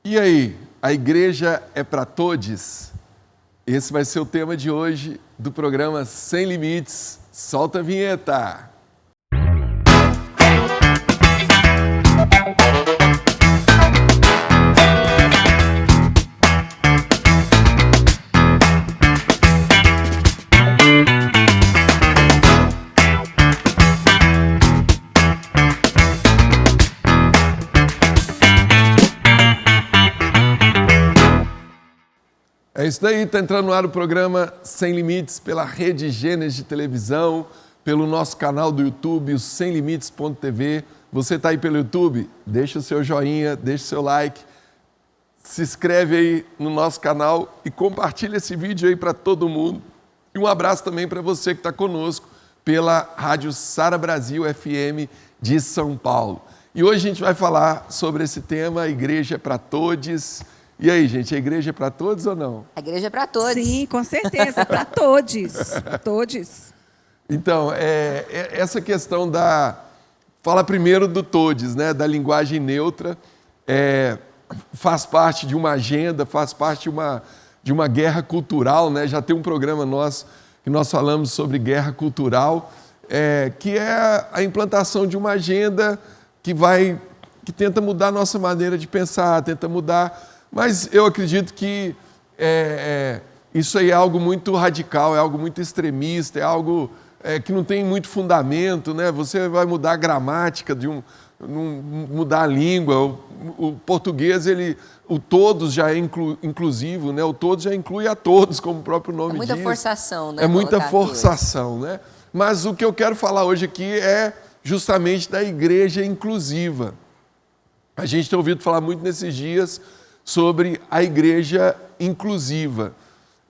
E aí, a igreja é para todos? Esse vai ser o tema de hoje do programa Sem Limites. Solta a vinheta! É isso daí, está entrando no ar o programa Sem Limites pela Rede Gênesis de televisão, pelo nosso canal do YouTube, o semlimites.tv. Você está aí pelo YouTube? Deixa o seu joinha, deixa o seu like, se inscreve aí no nosso canal e compartilha esse vídeo aí para todo mundo. E um abraço também para você que está conosco pela Rádio Sara Brasil FM de São Paulo. E hoje a gente vai falar sobre esse tema, a igreja é para todos. E aí, gente, a igreja é para todos ou não? A igreja é para todos. Sim, com certeza, para todos. Todos. Então, essa questão fala primeiro do todes, né? Da linguagem neutra, faz parte de uma agenda, faz parte de uma guerra cultural, né? Já tem um programa nosso que nós falamos sobre guerra cultural, que é a implantação de uma agenda que tenta mudar a nossa maneira de pensar, tenta mudar. Mas eu acredito que isso aí é algo muito radical, é algo muito extremista, é algo que não tem muito fundamento, né? Você vai mudar a gramática, mudar a língua. O português, o todos já é inclusivo, né? O todos já inclui a todos, como o próprio nome diz. É muita forçação, né? É muita forçação, né? Mas o que eu quero falar hoje aqui é justamente da igreja inclusiva. A gente tem ouvido falar muito nesses dias sobre a igreja inclusiva.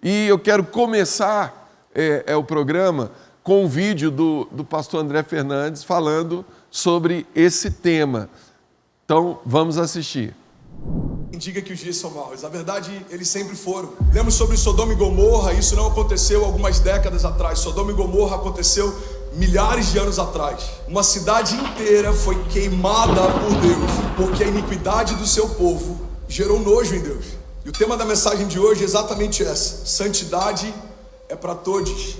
E eu quero começar o programa com um vídeo do pastor André Fernandes falando sobre esse tema. Então, vamos assistir. Diga que os dias são maus. A verdade, eles sempre foram. Lemos sobre Sodoma e Gomorra, isso não aconteceu algumas décadas atrás. Sodoma e Gomorra aconteceu milhares de anos atrás. Uma cidade inteira foi queimada por Deus, porque a iniquidade do seu povo gerou nojo em Deus. E o tema da mensagem de hoje é exatamente essa: santidade é para todos.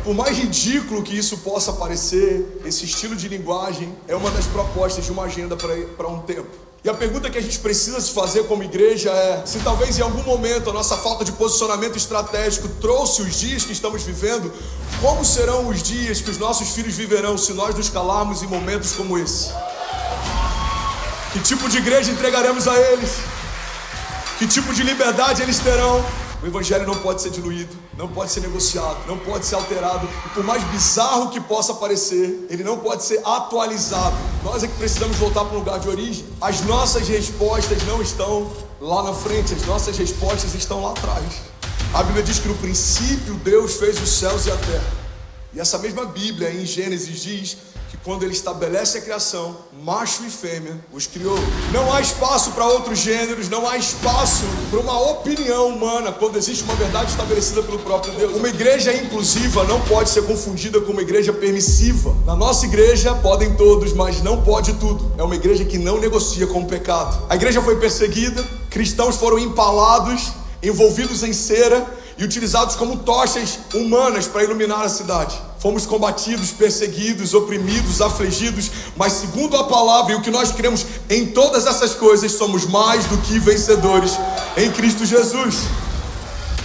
Por mais ridículo que isso possa parecer, esse estilo de linguagem é uma das propostas de uma agenda para um tempo. E a pergunta que a gente precisa se fazer como igreja é: se talvez em algum momento a nossa falta de posicionamento estratégico trouxe os dias que estamos vivendo, como serão os dias que os nossos filhos viverão se nós nos calarmos em momentos como esse? Que tipo de igreja entregaremos a eles? Que tipo de liberdade eles terão? O evangelho não pode ser diluído, não pode ser negociado, não pode ser alterado. E por mais bizarro que possa parecer, ele não pode ser atualizado. Nós é que precisamos voltar para o lugar de origem. As nossas respostas não estão lá na frente, as nossas respostas estão lá atrás. A Bíblia diz que no princípio Deus fez os céus e a terra. E essa mesma Bíblia em Gênesis diz que quando ele estabelece a criação, macho e fêmea os criou. Não há espaço para outros gêneros, não há espaço para uma opinião humana quando existe uma verdade estabelecida pelo próprio Deus. Uma igreja inclusiva não pode ser confundida com uma igreja permissiva. Na nossa igreja podem todos, mas não pode tudo. É uma igreja que não negocia com o pecado. A igreja foi perseguida, cristãos foram empalados, envolvidos em cera e utilizados como tochas humanas para iluminar a cidade. Fomos combatidos, perseguidos, oprimidos, afligidos, mas segundo a palavra e o que nós cremos em todas essas coisas, somos mais do que vencedores em Cristo Jesus.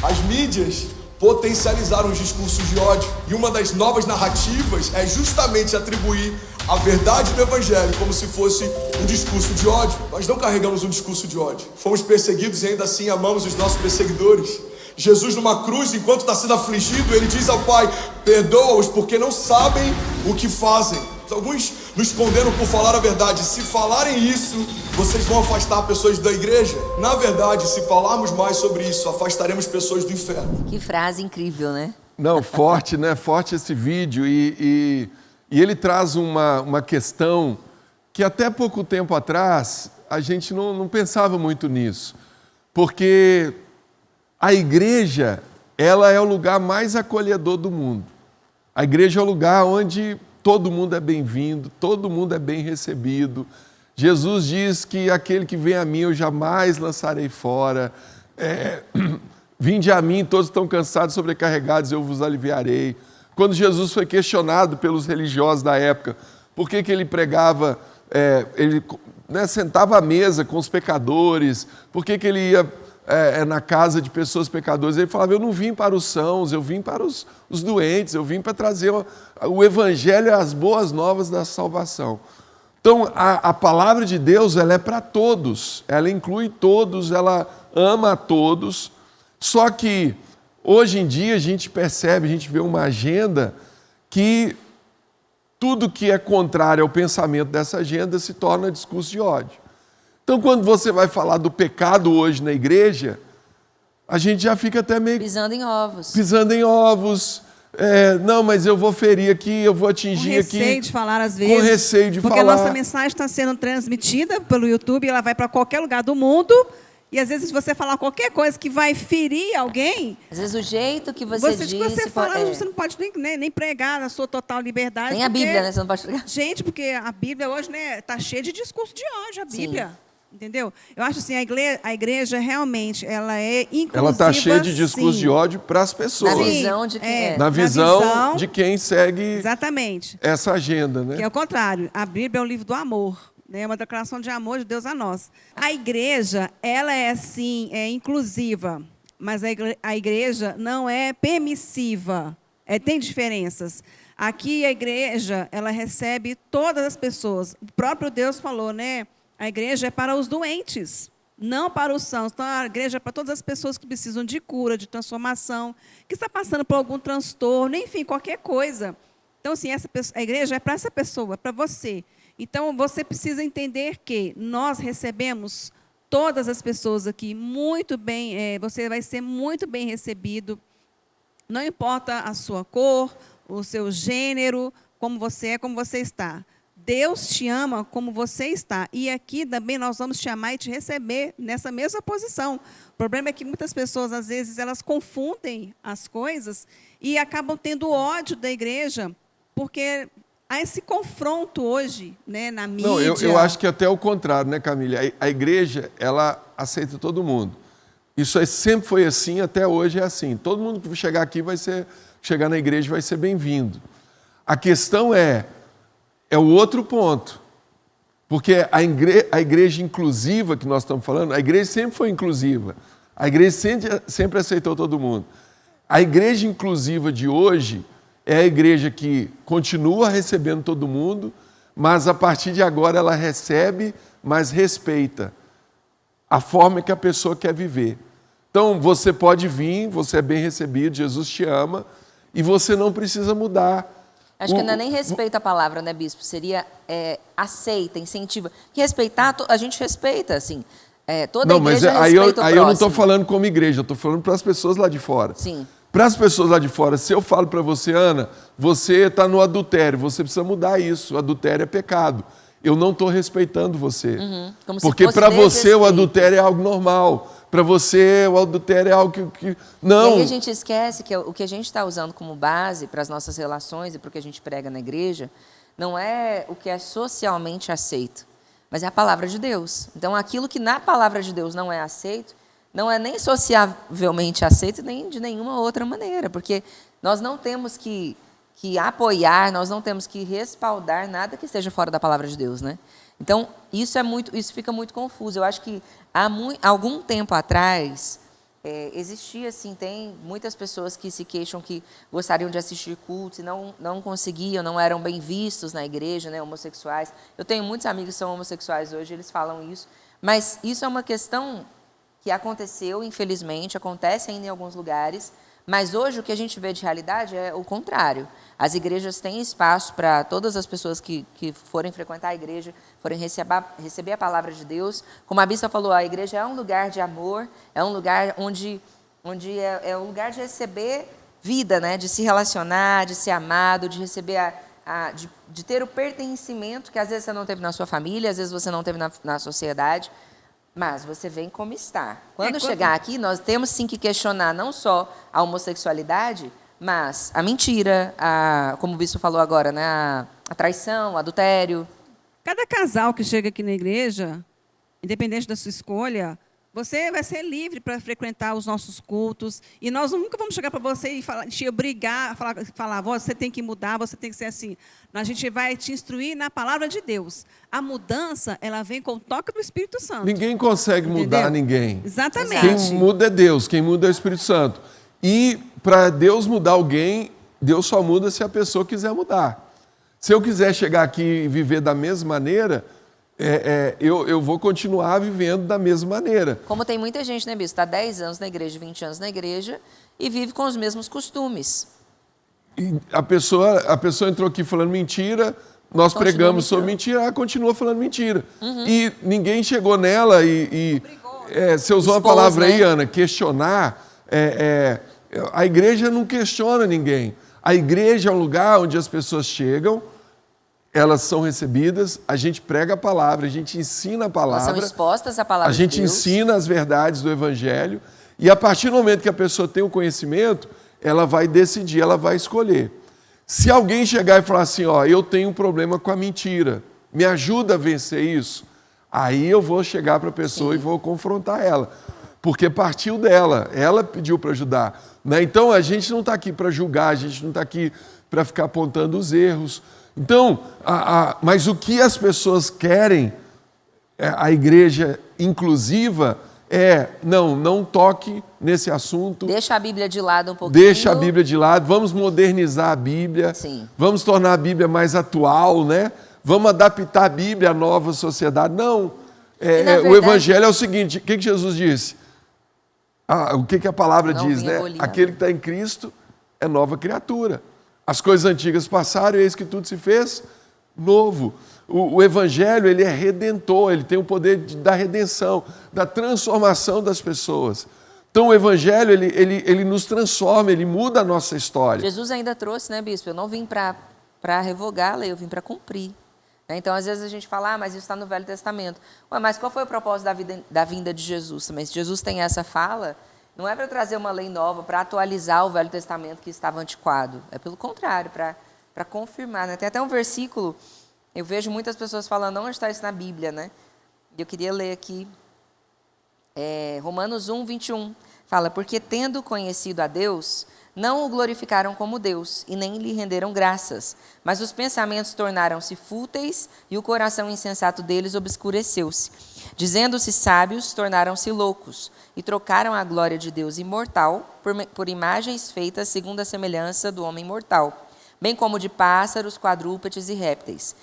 As mídias potencializaram os discursos de ódio, e uma das novas narrativas é justamente atribuir a verdade do evangelho como se fosse um discurso de ódio. Nós não carregamos um discurso de ódio. Fomos perseguidos e ainda assim amamos os nossos perseguidores. Jesus numa cruz, enquanto está sendo afligido, ele diz ao Pai: perdoa-os porque não sabem o que fazem. Alguns nos condenam por falar a verdade. Se falarem isso, vocês vão afastar pessoas da igreja. Na verdade, se falarmos mais sobre isso, afastaremos pessoas do inferno. Que frase incrível, né? Não, forte, né? Forte esse vídeo. E ele traz uma questão que até pouco tempo atrás a gente não pensava muito nisso. Porque a igreja, ela é o lugar mais acolhedor do mundo. A igreja é o lugar onde todo mundo é bem-vindo, todo mundo é bem recebido. Jesus diz que aquele que vem a mim eu jamais lançarei fora. Vinde a mim, todos estão cansados, sobrecarregados, eu vos aliviarei. Quando Jesus foi questionado pelos religiosos da época, por que ele pregava, ele sentava à mesa com os pecadores, por que ele ia na casa de pessoas pecadoras, ele falava, eu não vim para os sãos, eu vim para os doentes, eu vim para trazer o evangelho e as boas novas da salvação. Então, a palavra de Deus, ela é para todos, ela inclui todos, ela ama a todos, só que hoje em dia a gente percebe, a gente vê uma agenda que tudo que é contrário ao pensamento dessa agenda se torna discurso de ódio. Então, quando você vai falar do pecado hoje na igreja, a gente já fica até meio... Pisando em ovos. Pisando em ovos. Não, mas eu vou ferir aqui, eu vou atingir aqui. Com receio de falar às vezes. Com receio de porque falar. Porque a nossa mensagem está sendo transmitida pelo YouTube, ela vai para qualquer lugar do mundo. E às vezes se você falar qualquer coisa que vai ferir alguém... Às vezes o jeito que você diz... Você fala, você não pode nem pregar na sua total liberdade. Nem a Bíblia, né? Você não pode pregar. Gente, porque a Bíblia hoje está cheia de discurso de ódio, a Bíblia. Sim. Entendeu? Eu acho assim, a igreja realmente, ela é inclusiva. Ela está cheia de discurso de ódio para as pessoas. Na visão de quem Na visão de quem segue exatamente essa agenda, né? Que é o contrário. A Bíblia é um livro do amor, né? É uma declaração de amor de Deus a nós. A igreja, ela é assim, inclusiva, mas a igreja não é permissiva. Tem diferenças. Aqui a igreja, ela recebe todas as pessoas. O próprio Deus falou, né? A igreja é para os doentes, não para os sãos. Então, a igreja é para todas as pessoas que precisam de cura, de transformação, que está passando por algum transtorno, enfim, qualquer coisa. Então, assim, a igreja é para essa pessoa, é para você. Então, você precisa entender que nós recebemos todas as pessoas aqui muito bem, você vai ser muito bem recebido, não importa a sua cor, o seu gênero, como você está. Deus te ama como você está. E aqui também nós vamos te amar e te receber nessa mesma posição. O problema é que muitas pessoas, às vezes, elas confundem as coisas e acabam tendo ódio da igreja, porque há esse confronto hoje, né, na mídia. Não, eu acho que até o contrário, né, Camila? A igreja, ela aceita todo mundo. Isso sempre foi assim, até hoje é assim. Todo mundo que chegar aqui chegar na igreja vai ser bem-vindo. A questão é o outro ponto. Porque a igreja inclusiva que nós estamos falando, a igreja sempre foi inclusiva. A igreja sempre aceitou todo mundo. A igreja inclusiva de hoje é a igreja que continua recebendo todo mundo, mas a partir de agora ela recebe, mas respeita a forma que a pessoa quer viver. Então, você pode vir, você é bem recebido, Jesus te ama, e você não precisa mudar. Acho que não é nem respeito a palavra, né, bispo? Seria aceita, incentiva. Que respeitar, a gente respeita, assim. Toda igreja respeita o próximo. Aí eu não estou falando como igreja, eu estou falando para as pessoas lá de fora. Sim. Para as pessoas lá de fora, se eu falo para você, Ana, você está no adultério, você precisa mudar isso, o adultério é pecado. Eu não estou respeitando você. Porque para você o adultério é algo normal. Para você, o adultério é algo que... Não. E aí a gente esquece que o que a gente está usando como base para as nossas relações e para o que a gente prega na igreja, não é o que é socialmente aceito, mas é a palavra de Deus. Então, aquilo que na palavra de Deus não é aceito, não é nem sociavelmente aceito, nem de nenhuma outra maneira, porque nós não temos que apoiar, nós não temos que respaldar nada que esteja fora da palavra de Deus, né? Então, isso fica muito confuso. Eu acho que há algum tempo atrás, existia, assim, tem muitas pessoas que se queixam que gostariam de assistir cultos e não conseguiam, não eram bem vistos na igreja, né, homossexuais. Eu tenho muitos amigos que são homossexuais hoje, eles falam isso. Mas isso é uma questão que aconteceu, infelizmente, acontece ainda em alguns lugares, mas hoje o que a gente vê de realidade é o contrário. As igrejas têm espaço para todas as pessoas que forem frequentar a igreja, forem receber a palavra de Deus. Como a bispa falou, a igreja é um lugar de amor, é um lugar onde é um lugar de receber vida, né? De se relacionar, de ser amado, de receber de ter o pertencimento que às vezes você não teve na sua família, às vezes você não teve na sociedade, mas você vem como está. Quando chegar aqui, nós temos sim que questionar não só a homossexualidade, mas a mentira, como o bispo falou agora, né? A traição, o adultério. Cada casal que chega aqui na igreja, independente da sua escolha, você vai ser livre para frequentar os nossos cultos. E nós nunca vamos chegar para você e te obrigar, falar, você tem que mudar, você tem que ser assim. A gente vai te instruir na palavra de Deus. A mudança, ela vem com o toque do Espírito Santo. Ninguém consegue mudar ninguém. Exatamente. Quem muda é Deus, quem muda é o Espírito Santo. E para Deus mudar alguém, Deus só muda se a pessoa quiser mudar. Se eu quiser chegar aqui e viver da mesma maneira, eu vou continuar vivendo da mesma maneira. Como tem muita gente, né, Bispo? Está 10 anos na igreja, 20 anos na igreja e vive com os mesmos costumes. E a pessoa entrou aqui falando mentira, nós pregamos sobre mentira, ela continua falando mentira. E ninguém chegou nela você usou uma palavra aí, Ana, questionar. A igreja não questiona ninguém. A igreja é um lugar onde as pessoas chegam, elas são recebidas, a gente prega a palavra, a gente ensina a palavra. Elas são expostas à palavra de Deus. A gente ensina as verdades do Evangelho. E a partir do momento que a pessoa tem o conhecimento, ela vai decidir, ela vai escolher. Se alguém chegar e falar assim, eu tenho um problema com a mentira, me ajuda a vencer isso, aí eu vou chegar para a pessoa e vou confrontar ela. Porque partiu dela, ela pediu para ajudar. Né? Então, a gente não está aqui para julgar, a gente não está aqui para ficar apontando os erros. Então, mas o que as pessoas querem, a igreja inclusiva, não toque nesse assunto. Deixa a Bíblia de lado um pouquinho. Deixa a Bíblia de lado, vamos modernizar a Bíblia, vamos tornar a Bíblia mais atual, né? Vamos adaptar a Bíblia à nova sociedade. Não, verdade, o Evangelho é o seguinte, o que Jesus disse? O que a palavra diz, né? Aquele que está em Cristo é nova criatura. As coisas antigas passaram e eis que tudo se fez novo. O Evangelho, ele é redentor, ele tem o poder da redenção, da transformação das pessoas. Então, o Evangelho, ele nos transforma, ele muda a nossa história. Jesus ainda trouxe, né, Bispo? Eu não vim para revogar a lei, eu vim para cumprir. Então, às vezes a gente fala, mas isso está no Velho Testamento. Mas qual foi o propósito da vinda de Jesus também? Se Jesus tem essa fala, não é para trazer uma lei nova, para atualizar o Velho Testamento que estava antiquado. É pelo contrário, para confirmar. Né? Tem até um versículo, eu vejo muitas pessoas falando, onde está isso na Bíblia, né? E eu queria ler aqui, Romanos 1, 21. Fala, porque tendo conhecido a Deus, não o glorificaram como Deus e nem lhe renderam graças, mas os pensamentos tornaram-se fúteis e o coração insensato deles obscureceu-se. Dizendo-se sábios, tornaram-se loucos e trocaram a glória de Deus imortal por imagens feitas segundo a semelhança do homem mortal, bem como de pássaros, quadrúpedes e répteis.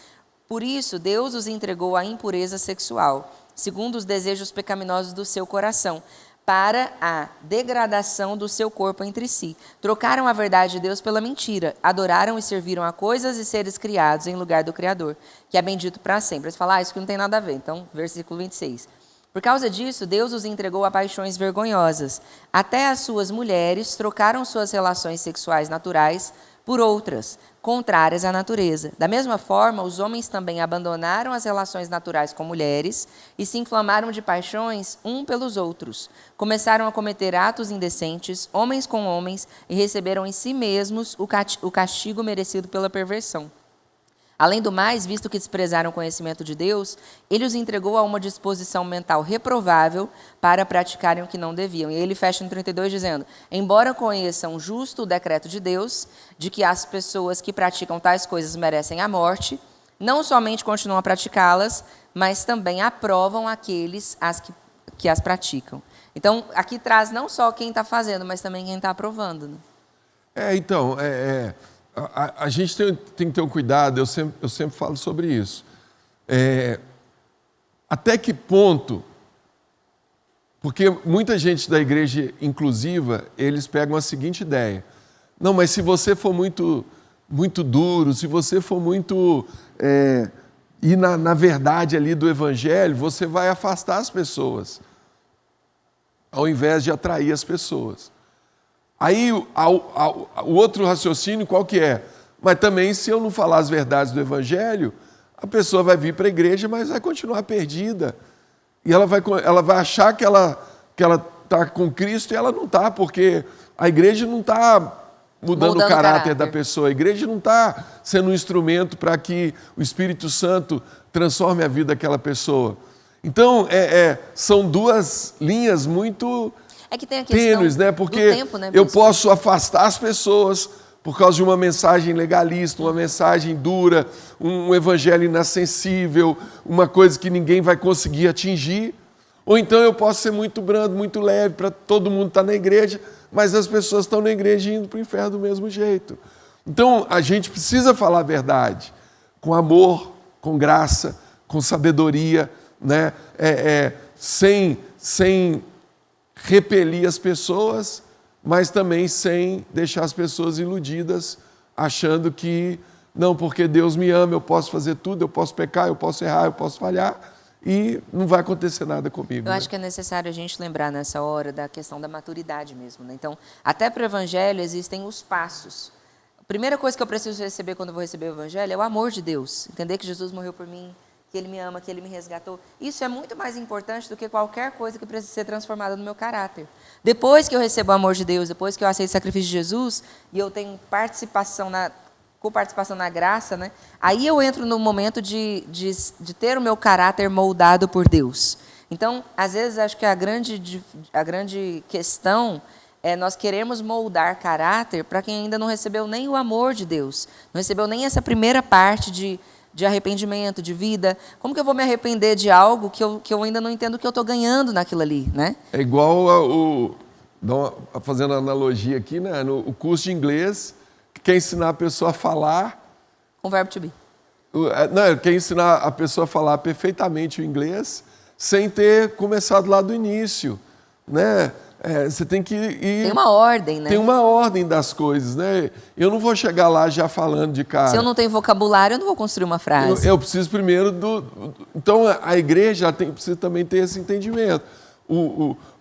Por isso, Deus os entregou à impureza sexual, segundo os desejos pecaminosos do seu coração, para a degradação do seu corpo entre si. Trocaram a verdade de Deus pela mentira, adoraram e serviram a coisas e seres criados em lugar do Criador, que é bendito para sempre. Você fala, isso que não tem nada a ver. Então, versículo 26. Por causa disso, Deus os entregou a paixões vergonhosas. Até as suas mulheres trocaram suas relações sexuais naturais por outras, contrárias à natureza. Da mesma forma, os homens também abandonaram as relações naturais com mulheres e se inflamaram de paixões um pelos outros. Começaram a cometer atos indecentes, homens com homens, e receberam em si mesmos o castigo merecido pela perversão. Além do mais, visto que desprezaram o conhecimento de Deus, ele os entregou a uma disposição mental reprovável para praticarem o que não deviam. E ele fecha no 32 dizendo, embora conheçam justo o decreto de Deus, de que as pessoas que praticam tais coisas merecem a morte, não somente continuam a praticá-las, mas também aprovam aqueles que as praticam. Então, aqui traz não só quem está fazendo, mas também quem está aprovando. Né? A gente tem que ter um cuidado, eu sempre falo sobre isso. Até que ponto, porque muita gente da igreja inclusiva, eles pegam a seguinte ideia, não, mas se você for muito, muito duro, se você for muito ir na verdade ali do evangelho, você vai afastar as pessoas, ao invés de atrair as pessoas. Aí o outro raciocínio qual que é? Mas também se eu não falar as verdades do Evangelho, a pessoa vai vir para a igreja, mas vai continuar perdida. E ela vai achar que ela está com Cristo e ela não está, porque a igreja não mudando Moldando o caráter caráter. da pessoa. A igreja não está sendo um instrumento para que o Espírito Santo transforme a vida daquela pessoa. Então, são duas linhas muito É que tem a questão tênues, né? do Porque tempo, né, eu bispo? posso afastar as pessoas por causa de uma mensagem legalista, uma mensagem dura, um evangelho inacessível, uma coisa que ninguém vai conseguir atingir. Ou então eu posso ser muito brando, muito leve, para todo mundo estar na igreja, mas as pessoas estão na igreja indo para o inferno do mesmo jeito. Então, a gente precisa falar a verdade, com amor, com graça, com sabedoria, né? Sem repelir as pessoas, mas também sem deixar as pessoas iludidas, achando que, não, porque Deus me ama, eu posso fazer tudo, eu posso pecar, eu posso errar, eu posso falhar, e não vai acontecer nada comigo. Eu acho que é necessário a gente lembrar nessa hora da questão da maturidade mesmo, né? Então, até para o evangelho existem os passos. A primeira coisa que eu preciso receber quando eu vou receber o evangelho é o amor de Deus. Entender que Jesus morreu por mim, que Ele me ama, que Ele me resgatou. Isso é muito mais importante do que qualquer coisa que precisa ser transformada no meu caráter. Depois que eu recebo o amor de Deus, depois que eu aceito o sacrifício de Jesus, e eu tenho participação na graça, né? Aí eu entro no momento de ter o meu caráter moldado por Deus. Então, às vezes, acho que a grande questão é nós queremos moldar caráter para quem ainda não recebeu nem o amor de Deus, não recebeu nem essa primeira parte de arrependimento, de vida. Como que eu vou me arrepender de algo que eu ainda não entendo o que eu estou ganhando naquilo ali, né? É igual fazendo analogia aqui, né? O curso de inglês, que quer ensinar a pessoa a falar... Com verbo to be. Não, quer ensinar a pessoa a falar perfeitamente o inglês sem ter começado lá do início, né? Você tem que ir... Tem uma ordem, né? Tem uma ordem das coisas, né? Eu não vou chegar lá já falando de cara. Se eu não tenho vocabulário, eu não vou construir uma frase. Eu preciso primeiro Então, a igreja precisa também ter esse entendimento.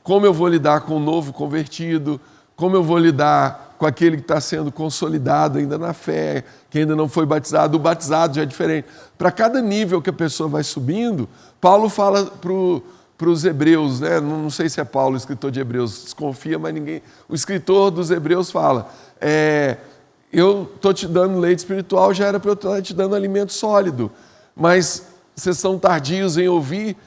Como eu vou lidar com o novo convertido, como eu vou lidar com aquele que está sendo consolidado ainda na fé, que ainda não foi batizado. O batizado já é diferente. Para cada nível que a pessoa vai subindo, Paulo fala para os hebreus, né? Não sei se é Paulo, o escritor de Hebreus, desconfia, mas ninguém... O escritor dos hebreus fala, eu estou te dando leite espiritual, já era para eu estar te dando alimento sólido, mas vocês são tardios em ouvir,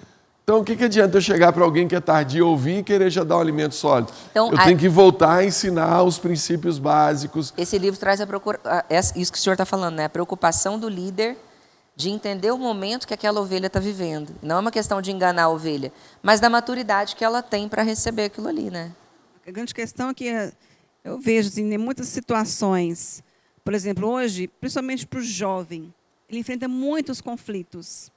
então o que adianta eu chegar para alguém que é tardio a ouvir e querer já dar um alimento sólido? Então, eu tenho que voltar a ensinar os princípios básicos. Esse livro traz isso que o senhor está falando, né? A preocupação do líder de entender o momento que aquela ovelha está vivendo. Não é uma questão de enganar a ovelha, mas da maturidade que ela tem para receber aquilo ali, né? A grande questão é que eu vejo assim, em muitas situações, por exemplo, hoje, principalmente para o jovem, ele enfrenta muitos conflitos.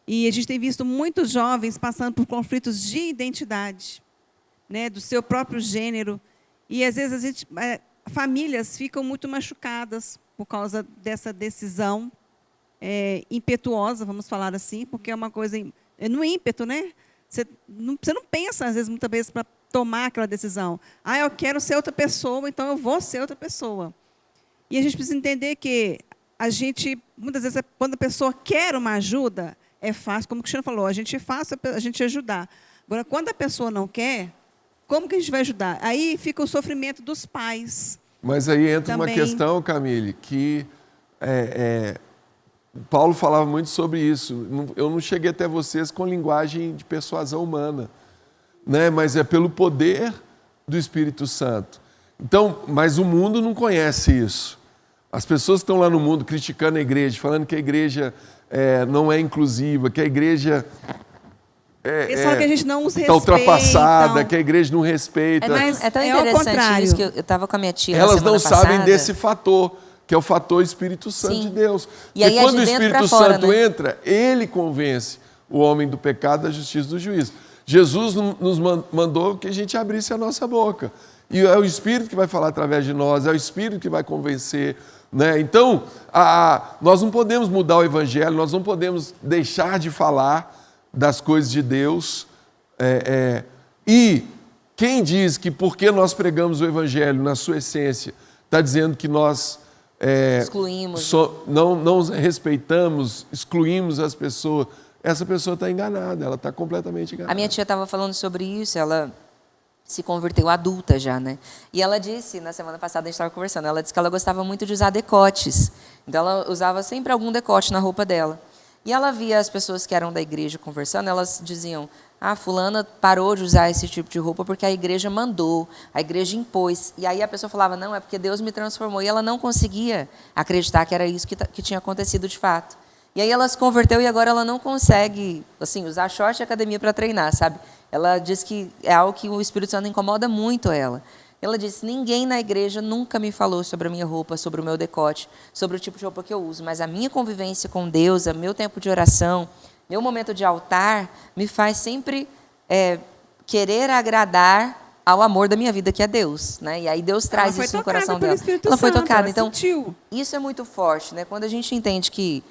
E a gente tem visto muitos jovens passando por conflitos de identidade, né, do seu próprio gênero. E, às vezes, famílias ficam muito machucadas por causa dessa decisão impetuosa, vamos falar assim, porque é uma coisa no ímpeto, né? Você não pensa, às vezes, muitas vezes, para tomar aquela decisão. Eu quero ser outra pessoa, então eu vou ser outra pessoa. E a gente precisa entender que muitas vezes, quando a pessoa quer uma ajuda, é fácil, como o Cristiano falou, a gente faz a gente ajudar. Agora, quando a pessoa não quer, como que a gente vai ajudar? Aí fica o sofrimento dos pais. Mas aí entra também uma questão, Camille, que Paulo falava muito sobre isso. Eu não cheguei até vocês com linguagem de persuasão humana, né? Mas é pelo poder do Espírito Santo. Então, mas o mundo não conhece isso. As pessoas que estão lá no mundo criticando a igreja, falando que a igreja não é inclusiva, que a igreja que a gente não os respeita, está ultrapassada, que a igreja não respeita. É tão interessante isso que eu estava com a minha tia Elas na semana não sabem passada. desse fator, que é o fator Espírito Santo Sim. de Deus. E aí quando o de dentro Espírito pra fora, Santo né? entra, ele convence o homem do pecado, da justiça e do juízo. Jesus nos mandou que a gente abrisse a nossa boca. E é o Espírito que vai falar através de nós, é o Espírito que vai convencer, né? Então, nós não podemos mudar o Evangelho, nós não podemos deixar de falar das coisas de Deus. E quem diz que porque nós pregamos o Evangelho na sua essência, está dizendo que nós excluímos, não respeitamos, excluímos as pessoas, essa pessoa está enganada, ela está completamente enganada. A minha tia estava falando sobre isso, ela se converteu adulta já, né? E ela disse, na semana passada a gente estava conversando, ela disse que ela gostava muito de usar decotes. Então ela usava sempre algum decote na roupa dela. E ela via as pessoas que eram da igreja conversando, elas diziam: fulana parou de usar esse tipo de roupa porque a igreja mandou, a igreja impôs. E aí a pessoa falava: não, é porque Deus me transformou. E ela não conseguia acreditar que era isso que tinha acontecido de fato. E aí ela se converteu e agora ela não consegue, assim, usar short de academia para treinar, sabe? Ela diz que é algo que o Espírito Santo incomoda muito ela. Ela disse: ninguém na igreja nunca me falou sobre a minha roupa, sobre o meu decote, sobre o tipo de roupa que eu uso, mas a minha convivência com Deus, o meu tempo de oração, meu momento de altar, me faz sempre querer agradar ao amor da minha vida, que é Deus, né? E aí Deus traz isso no coração dela. Ela foi tocada. Então, isso é muito forte, né? Quando a gente entende que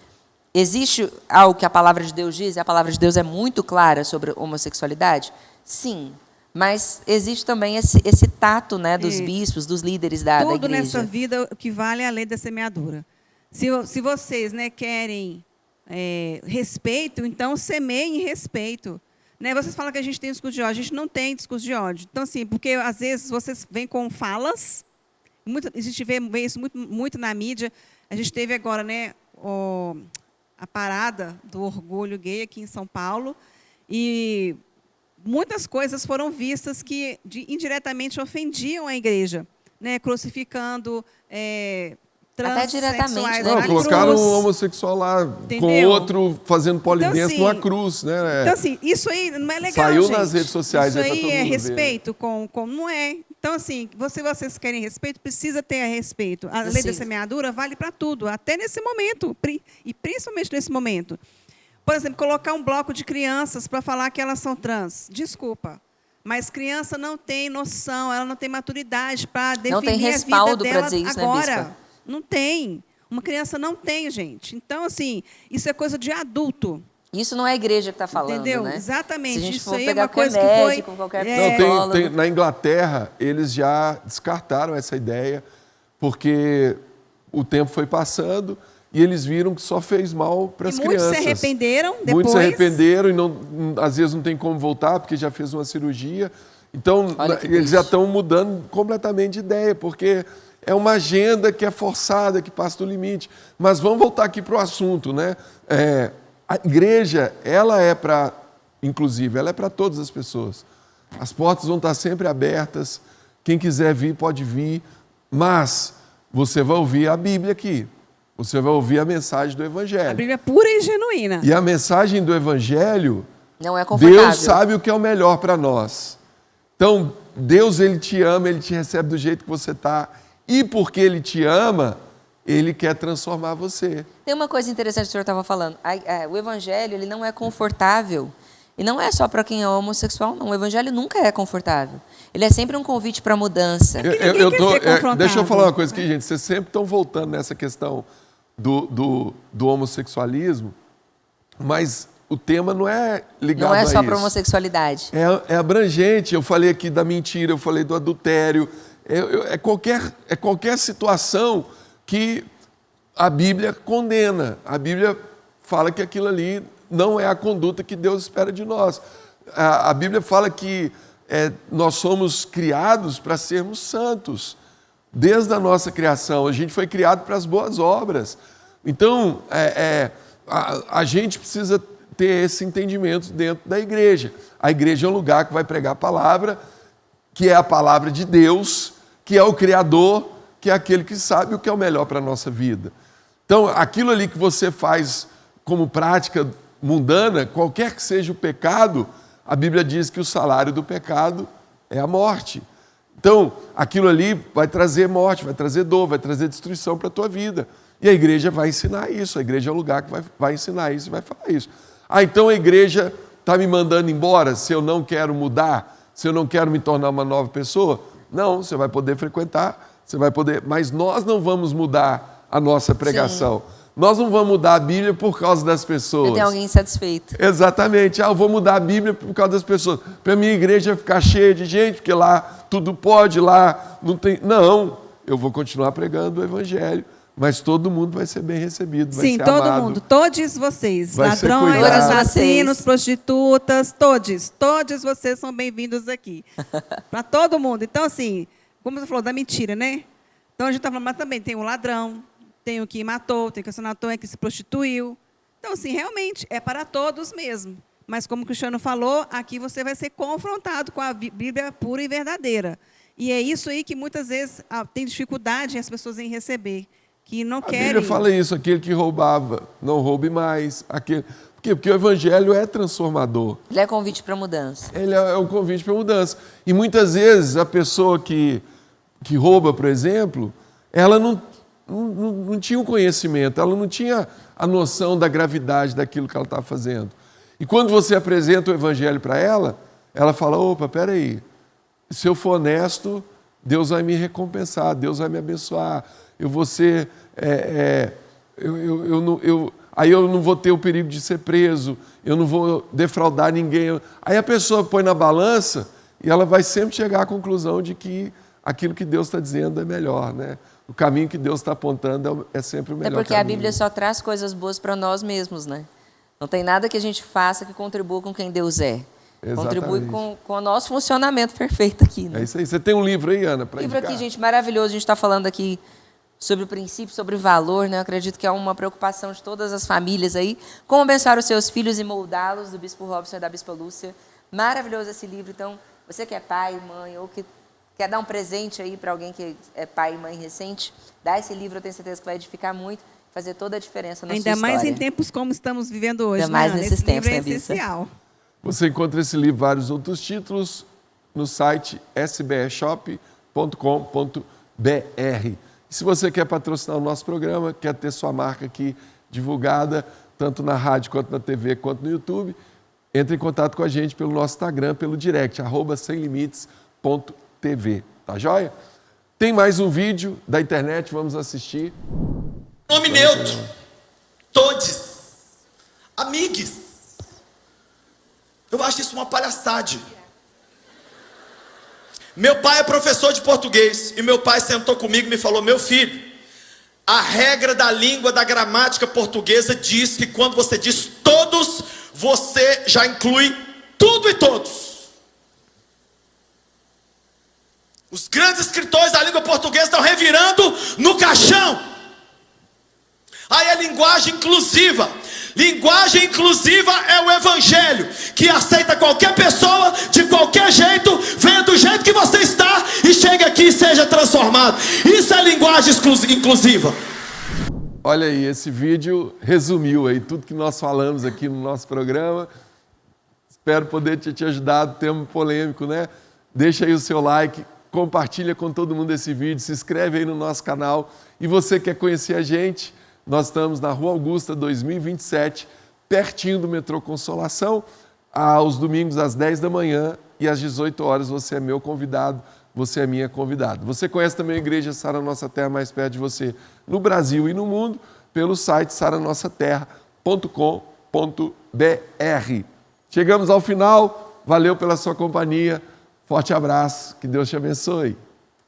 existe algo que a palavra de Deus diz, e a palavra de Deus é muito clara sobre a homossexualidade, sim. Mas existe também esse tato, né, dos bispos, dos líderes da igreja. Tudo nessa vida, o que vale é a lei da semeadura. Se vocês, né, querem respeito, então semeiem respeito. Né? Vocês falam que a gente tem discurso de ódio. A gente não tem discurso de ódio. Então, assim, porque às vezes vocês vêm com falas, a gente vê isso muito na mídia. A gente teve agora, né, a parada do orgulho gay aqui em São Paulo, e muitas coisas foram vistas que indiretamente ofendiam a igreja, né? Crucificando até diretamente, né? Colocaram um homossexual lá, entendeu? Com outro fazendo polidense, então, assim, numa cruz, né? Então, assim, isso aí não é legal, saiu gente. Nas redes sociais. Isso aí todo mundo respeito, ver. não é. Então, assim, vocês querem respeito, precisa ter respeito. A lei da semeadura vale para tudo, até nesse momento, e principalmente nesse momento. Por exemplo, colocar um bloco de crianças para falar que elas são trans. Desculpa, mas criança não tem noção, ela não tem maturidade para definir não tem respaldo a vida dela dizer isso, agora. Né, Bispa? Não tem. Uma criança não tem, gente. Então, assim, isso é coisa de adulto. Isso não é a igreja que está falando, entendeu? Né? Exatamente. Se a gente isso for aí pegar é uma coisa médico, que foi... qualquer não, na Inglaterra, eles já descartaram essa ideia, porque o tempo foi passando e eles viram que só fez mal para as crianças. Muitos se arrependeram depois. Muitos se arrependeram e às vezes não tem como voltar, porque já fez uma cirurgia. Então, eles já estão mudando completamente de ideia, porque é uma agenda que é forçada, que passa do limite. Mas vamos voltar aqui para o assunto, né? A igreja, ela é para todas as pessoas. As portas vão estar sempre abertas. Quem quiser vir, pode vir. Mas você vai ouvir a Bíblia aqui. Você vai ouvir a mensagem do Evangelho. A Bíblia é pura e genuína. E a mensagem do Evangelho, não é confortável. Deus sabe o que é o melhor para nós. Então, Deus, Ele te ama, Ele te recebe do jeito que você está. E porque Ele te ama, Ele quer transformar você. Tem uma coisa interessante que o senhor estava falando. O Evangelho, ele não é confortável. E não é só para quem é homossexual, não. O Evangelho nunca é confortável. Ele é sempre um convite para mudança. Deixa eu falar uma coisa aqui, gente. Vocês sempre estão voltando nessa questão do homossexualismo, mas o tema não é ligado a isso. Não é só para homossexualidade. É abrangente. Eu falei aqui da mentira, eu falei do adultério. É qualquer situação que a Bíblia condena. A Bíblia fala que aquilo ali não é a conduta que Deus espera de nós. A Bíblia fala que nós somos criados para sermos santos. Desde a nossa criação, a gente foi criado para as boas obras. Então, a gente precisa ter esse entendimento dentro da igreja. A igreja é um lugar que vai pregar a palavra, que é a palavra de Deus, que é o Criador, que é aquele que sabe o que é o melhor para a nossa vida. Então, aquilo ali que você faz como prática mundana, qualquer que seja o pecado, a Bíblia diz que o salário do pecado é a morte. Então, aquilo ali vai trazer morte, vai trazer dor, vai trazer destruição para a tua vida. E a igreja vai ensinar isso, a igreja é o lugar que vai ensinar isso e vai falar isso. Então a igreja está me mandando embora se eu não quero mudar, se eu não quero me tornar uma nova pessoa? Não, você vai poder frequentar, você vai poder, mas nós não vamos mudar a nossa pregação. Sim. Nós não vamos mudar a Bíblia por causa das pessoas. Tem alguém insatisfeito. Exatamente. Eu vou mudar a Bíblia por causa das pessoas. Para a minha igreja ficar cheia de gente, porque lá tudo pode, lá não tem... Não, eu vou continuar pregando o Evangelho, mas todo mundo vai ser bem recebido, vai Sim, ser todo amado. mundo, todos vocês, Vai ser ladrões, cuidado. assassinos, prostitutas, todos vocês são bem-vindos aqui. Para todo mundo. Então, assim, como você falou da mentira, né? Então, a gente está falando, mas também tem o ladrão, tem o que matou, tem o que assassinou, tem o que se prostituiu. Então, assim, realmente, é para todos mesmo. Mas, como o Cristiano falou, aqui você vai ser confrontado com a Bíblia pura e verdadeira. E é isso aí que, muitas vezes, tem dificuldade as pessoas em receber, que não A querem... Bíblia fala isso, aquele que roubava, não roube mais. Por quê? Porque o evangelho é transformador. Ele é convite para mudança. Ele é um convite para mudança. E muitas vezes a pessoa que rouba, por exemplo, ela não tinha o conhecimento, ela não tinha a noção da gravidade daquilo que ela está fazendo. E quando você apresenta o evangelho para ela, ela fala, opa, peraí, se eu for honesto, Deus vai me recompensar, Deus vai me abençoar, eu vou ser... aí eu não vou ter o perigo de ser preso, eu não vou defraudar ninguém. Aí a pessoa põe na balança e ela vai sempre chegar à conclusão de que aquilo que Deus está dizendo é melhor, né? O caminho que Deus está apontando é sempre o melhor É porque caminho. a Bíblia só traz coisas boas para nós mesmos, né? Não tem nada que a gente faça que contribua com quem Deus é. Exatamente. Contribui com o nosso funcionamento perfeito aqui, né? É isso aí. Você tem um livro aí, Ana, para Livro indicar? aqui, gente, maravilhoso. A gente está falando aqui sobre o princípio, sobre o valor, né? Eu acredito que é uma preocupação de todas as famílias aí. Como abençoar os seus filhos e moldá-los, do Bispo Robson e da Bispa Lúcia. Maravilhoso esse livro. Então, você que é pai, mãe, ou que quer dar um presente aí para alguém que é pai e mãe recente, dá esse livro, eu tenho certeza que vai edificar muito, fazer toda a diferença na sua história. Ainda mais em tempos como estamos vivendo hoje, Ainda mais né? nesses Esse tempos, livro é né, Bissa? essencial. Você encontra esse livro e vários outros títulos no site sbshop.com.br. E se você quer patrocinar o nosso programa, quer ter sua marca aqui divulgada, tanto na rádio, quanto na TV, quanto no YouTube, entre em contato com a gente pelo nosso Instagram, pelo direct, @semlimites.tv. Tá joia? Tem mais um vídeo da internet, vamos assistir. Nome neutro. Todes. Amigues. Eu acho isso uma palhaçada. Meu pai é professor de português e meu pai sentou comigo e me falou: meu filho, a regra da língua, da gramática portuguesa diz que quando você diz todos, você já inclui tudo e todos. Os grandes escritores da língua portuguesa estão revirando no caixão. Aí é linguagem inclusiva. Linguagem inclusiva é o evangelho, que aceita qualquer pessoa, de qualquer jeito, venha do jeito que você está e chegue aqui e seja transformado. Isso é linguagem inclusiva. Olha aí, esse vídeo resumiu aí tudo que nós falamos aqui no nosso programa. Espero poder ter te ajudado, tema polêmico, né? Deixa aí o seu like, compartilha com todo mundo esse vídeo, se inscreve aí no nosso canal. E você quer conhecer a gente? Nós estamos na Rua Augusta 2027, pertinho do metrô Consolação, aos domingos às 10 da manhã e às 18 horas você é meu convidado, você é minha convidada. Você conhece também a Igreja Sara Nossa Terra mais perto de você no Brasil e no mundo pelo site saranossaterra.com.br. Chegamos ao final, valeu pela sua companhia, forte abraço, que Deus te abençoe.